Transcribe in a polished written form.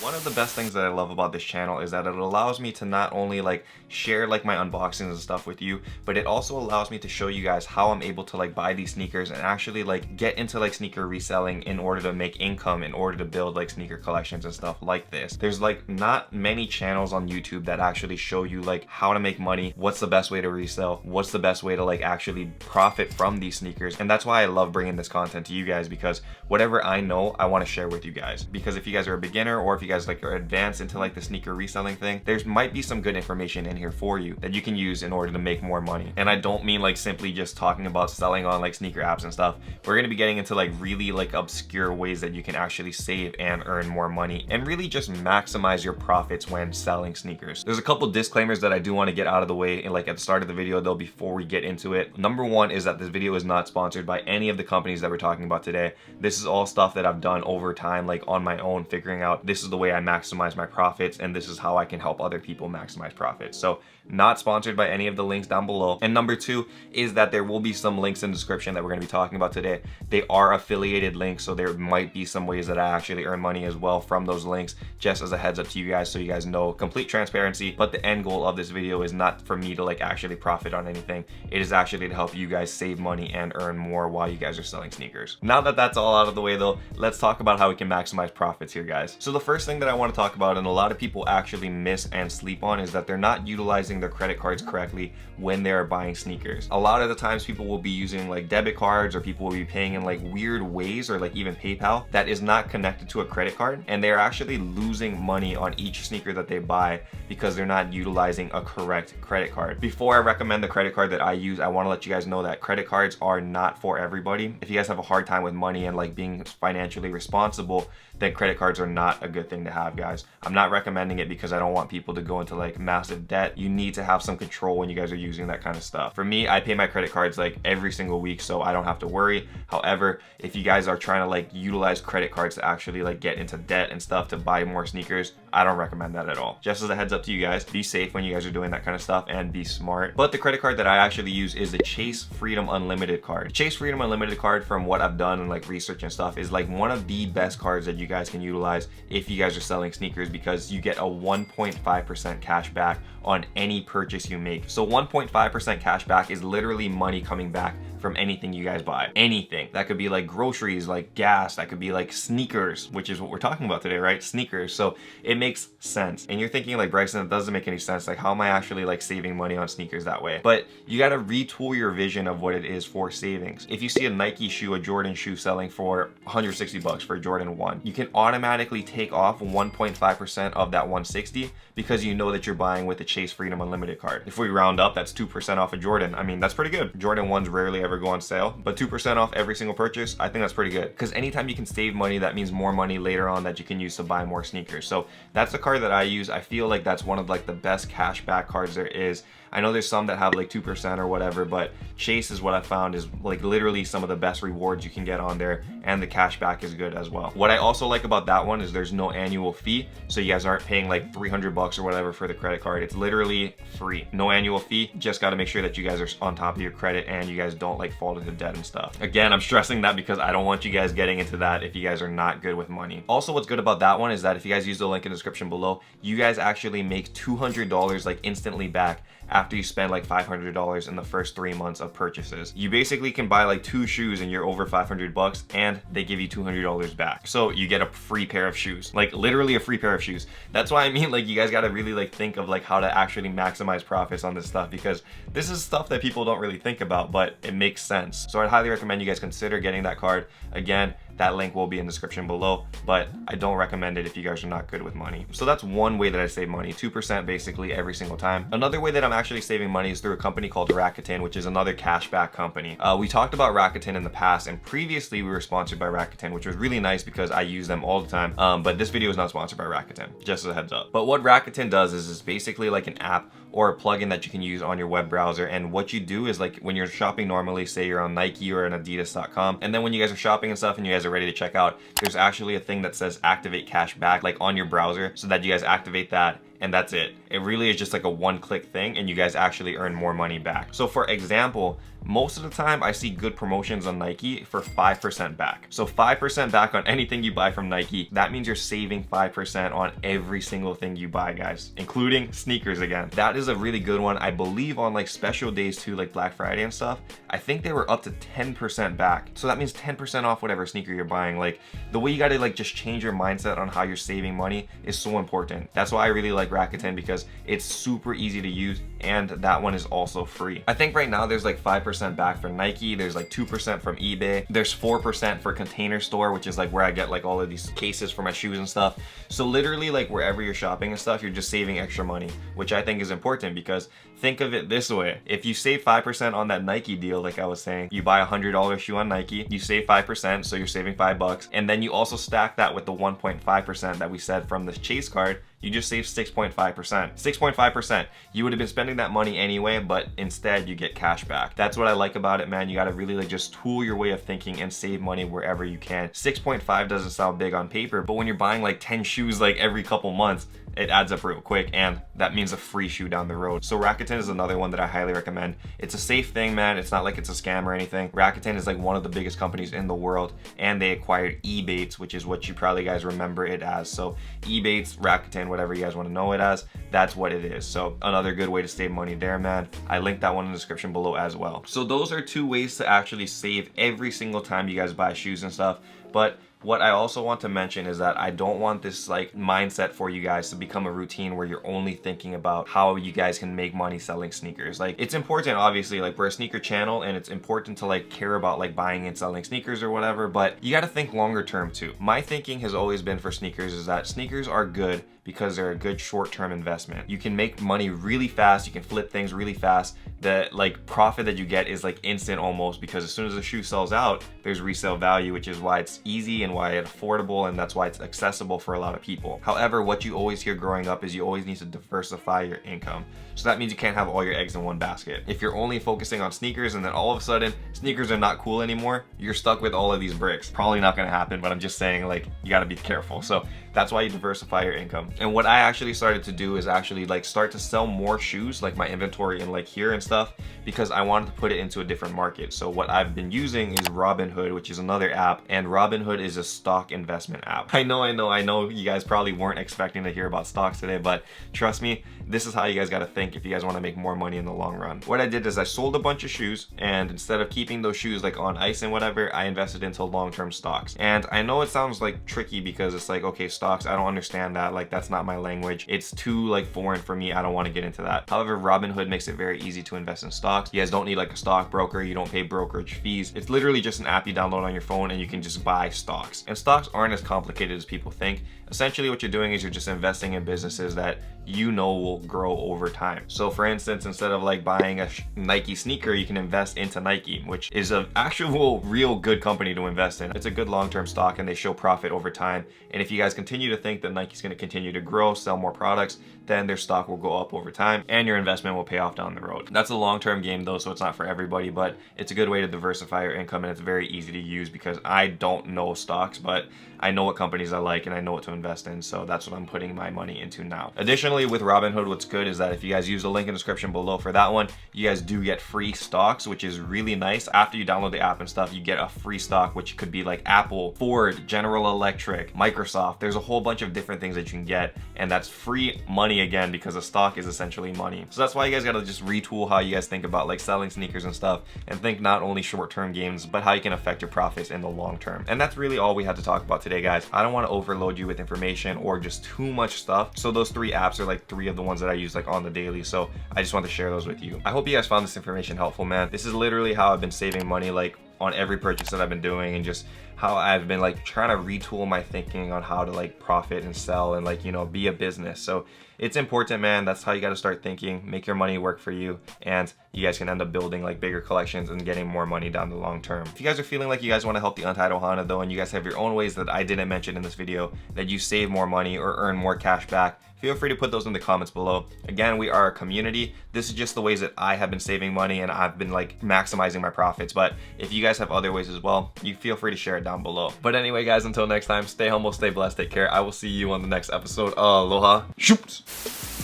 One of the best things that I love about this channel is that it allows me to not only like share like my unboxings and stuff with you, but it also allows me to show you guys how I'm able to like buy these sneakers and actually like get into like sneaker reselling in order to make income, in order to build like sneaker collections and stuff like this. There's like not many channels on YouTube that actually show you like how to make money, what's the best way to resell, what's the best way to like actually profit from these sneakers. And that's why I love bringing this content to you guys, because whatever I know, I want to share with you guys. Because if you guys are a beginner, or if you guys like are advanced into like the sneaker reselling thing, there might be some good information in here for you that you can use in order to make more money. And I don't mean like simply just talking about selling on like sneaker apps and stuff. We're going to be getting into like really like obscure ways that you can actually save and earn more money and really just maximize your profits when selling sneakers. There's a couple disclaimers that I do want to get out of the way like at the start of the video though, before we get into it. Number one is that this video is not sponsored by any of the companies that we're talking about today. This is all stuff that I've done over time, like on my own, figuring out this is the way I maximize my profits and this is how I can help other people maximize profits. So not sponsored by any of the links down below. And number two is that there will be some links in the description that we're going to be talking about today. They are affiliated links, so there might be some ways that I actually earn money as well from those links, just as a heads up to you guys so you guys know. Complete transparency, but the end goal of this video is not for me to like actually profit on anything. It is actually to help you guys save money and earn more while you guys are selling sneakers. Now that that's all out of the way though, let's talk about how we can maximize profits here, guys. So the first thing that I want to talk about, and a lot of people actually miss and sleep on, is that they're not utilizing their credit cards correctly when they're buying sneakers. A lot of the times people will be using like debit cards, or people will be paying in like weird ways, or like even PayPal that is not connected to a credit card, and they're actually losing money on each sneaker that they buy because they're not utilizing a correct credit card. Before I recommend the credit card that I use, I want to let you guys know that credit cards are not for everybody. If you guys have a hard time with money and like being financially responsible, then credit cards are not a good thing to have, guys. I'm not recommending it because I don't want people to go into like massive debt. You need to have some control when you guys are using that kind of stuff. For me, I pay my credit cards like every single week, so I don't have to worry. However, if you guys are trying to like utilize credit cards to actually like get into debt and stuff to buy more sneakers, I don't recommend that at all. Just as a heads up to you guys, be safe when you guys are doing that kind of stuff and be smart. But the credit card that I actually use is the Chase Freedom Unlimited card. Chase Freedom Unlimited card, from what I've done and like research and stuff, is like one of the best cards that you guys can utilize if you guys are selling sneakers, because you get a 1.5% cash back on any purchase you make. So 1.5% cash back is literally money coming back from anything you guys buy. Anything. That could be like groceries, like gas, that could be like sneakers, which is what we're talking about today, right? Sneakers. So it makes sense. And you're thinking like, Bryson, it doesn't make any sense. Like, how am I actually like saving money on sneakers that way? But you got to retool your vision of what it is for savings. If you see a Nike shoe, a Jordan shoe selling for 160 bucks for Jordan 1, you can automatically take off 1.5% of that 160 because you know that you're buying with the Chase Freedom Unlimited card. If we round up, that's 2% off a Jordan. I mean, that's pretty good. Jordan 1s rarely ever go on sale, but 2% off every single purchase, I think that's pretty good, because anytime you can save money, that means more money later on that you can use to buy more sneakers. So that's the card that I use. I feel like that's one of like the best cash back cards there is. I know there's some that have like 2% or whatever, but Chase is what I found is like literally some of the best rewards you can get on there, and the cash back is good as well. What I also like about that one is there's no annual fee, so you guys aren't paying like 300 bucks or whatever for the credit card. It's literally free, no annual fee. Just got to make sure that you guys are on top of your credit and you guys don't like fall into debt and stuff. Again, I'm stressing that because I don't want you guys getting into that if you guys are not good with money. Also, what's good about that one is that if you guys use the link in the description below, you guys actually make $200 like instantly back after you spend like $500 in the first 3 months of purchases. You basically can buy like 2 shoes and you're over 500 bucks and they give you $200 back. So you get a free pair of shoes, like literally a free pair of shoes. That's why I mean, like, you guys got to really like think of like how to actually maximize profits on this stuff, because this is stuff that people don't really think about, but it makes sense. So I'd highly recommend you guys consider getting that card. Again, that link will be in the description below, but I don't recommend it if you guys are not good with money. So that's one way that I save money, 2% basically every single time. Another way that I'm actually saving money is through a company called Rakuten, which is another cashback company. We talked about Rakuten in the past, and previously we were sponsored by Rakuten, which was really nice because I use them all the time. But this video is not sponsored by Rakuten, just as a heads up. But what Rakuten does is it's basically like an app or a plugin that you can use on your web browser. And what you do is, like, when you're shopping normally, say you're on Nike or on Adidas.com, and then when you guys are shopping and stuff and you guys are ready to check out, there's actually a thing that says activate cash back like on your browser, so that you guys activate that and that's it. It really is just like a one-click thing, and you guys actually earn more money back. So for example, most of the time I see good promotions on Nike for 5% back. So 5% back on anything you buy from Nike, that means you're saving 5% on every single thing you buy, guys, including sneakers again. That is a really good one. I believe on like special days too, like Black Friday and stuff, I think they were up to 10% back. So that means 10% off whatever sneaker you're buying. Like the way you gotta like just change your mindset on how you're saving money is so important. That's why I really like Rakuten, because it's super easy to use, and that one is also free. I think right now there's like 5% back for Nike, there's like 2% from eBay, there's 4% for Container Store, which is like where I get like all of these cases for my shoes and stuff. So literally like wherever you're shopping and stuff, you're just saving extra money, which I think is important, because think of it this way. If you save 5% on that Nike deal, like I was saying, you buy a $100 shoe on Nike, you save 5%, so you're saving $5, and then you also stack that with the 1.5% that we said from the Chase card, you just save 6.5%. 6.5%. You would have been spending that money anyway, but instead you get cash back. That's what I like about it, man. You gotta really like just tool your way of thinking and save money wherever you can. 6.5 doesn't sound big on paper, but when you're buying like 10 shoes like every couple months, it adds up real quick, and that means a free shoe down the road. So Rakuten is another one that I highly recommend. It's a safe thing, man. It's not like it's a scam or anything. Rakuten is like one of the biggest companies in the world, and they acquired Ebates, which is what you probably guys remember it as. So Ebates, Rakuten, whatever you guys want to know it as, that's what it is. So another good way to save money there, man. I linked that one in the description below as well. So those are 2 ways to actually save every single time you guys buy shoes and stuff. But what I also want to mention is that I don't want this like mindset for you guys to become a routine where you're only thinking about how you guys can make money selling sneakers. Like it's important, obviously, like we're a sneaker channel, and it's important to like care about like buying and selling sneakers or whatever, but you got to think longer term too. My thinking has always been for sneakers is that sneakers are good because they're a good short-term investment. You can make money really fast, you can flip things really fast. The like profit that you get is like instant almost, because as soon as the shoe sells out, there's resale value, which is why it's easy and why it's affordable, and that's why it's accessible for a lot of people. However, what you always hear growing up is you always need to diversify your income. So that means you can't have all your eggs in one basket. If you're only focusing on sneakers and then all of a sudden sneakers are not cool anymore, you're stuck with all of these bricks. Probably not gonna happen, but I'm just saying like you gotta be careful. So that's why you diversify your income. And what I actually started to do is actually like start to sell more shoes, like my inventory and like here and stuff, because I wanted to put it into a different market. So what I've been using is Robinhood, which is another app, and Robinhood is a stock investment app. I know you guys probably weren't expecting to hear about stocks today, but trust me, this is how you guys gotta think if you guys wanna make more money in the long run. What I did is I sold a bunch of shoes, and instead of keeping those shoes like on ice and whatever, I invested into long-term stocks. And I know it sounds like tricky because it's like, okay, stocks, I don't understand that, like that's not my language, it's too like foreign for me, I don't want to get into that. However, Robinhood makes it very easy to invest in stocks. You guys don't need like a stockbroker, you don't pay brokerage fees. It's literally just an app you download on your phone and you can just buy stocks. And stocks aren't as complicated as people think. Essentially what you're doing is you're just investing in businesses that you know will grow over time. So for instance, instead of like buying a Nike sneaker, you can invest into Nike, which is an actual real good company to invest in. It's a good long-term stock and they show profit over time. And if you guys continue to think that Nike's going to continue to grow, sell more products, then their stock will go up over time and your investment will pay off down the road. That's a long-term game though, so it's not for everybody, but it's a good way to diversify your income, and it's very easy to use because I don't know stocks, but I know what companies I like and I know what to invest in, so that's what I'm putting my money into now. Additionally, with Robinhood, what's good is that if you guys use the link in the description below for that one, you guys do get free stocks, which is really nice. After you download the app and stuff, you get a free stock, which could be like Apple, Ford, General Electric, Microsoft. There's a whole bunch of different things that you can get, and that's free money again because a stock is essentially money. So that's why you guys gotta just retool how you guys think about like selling sneakers and stuff, and think not only short-term gains, but how you can affect your profits in the long term. And that's really all we had to talk about today, guys. I don't want to overload you with information or just too much stuff. So those 3 apps are like 3 of the ones that I use like on the daily. So I just want to share those with you. I hope you guys found this information helpful, man. This is literally how I've been saving money like on every purchase that I've been doing, and just how I've been like trying to retool my thinking on how to like profit and sell and like, you know, be a business. So it's important, man. That's how you got to start thinking, make your money work for you, and you guys can end up building like bigger collections and getting more money down the long term. If you guys are feeling like you guys want to help the Untitled Honda though, and you guys have your own ways that I didn't mention in this video that you save more money or earn more cash back, feel free to put those in the comments below. Again, we are a community. This is just the ways that I have been saving money and I've been like maximizing my profits. But if you guys have other ways as well, you feel free to share it down down below. But anyway, guys, until next time, stay humble, stay blessed, take care. I will see you on the next episode. Aloha. Shoot!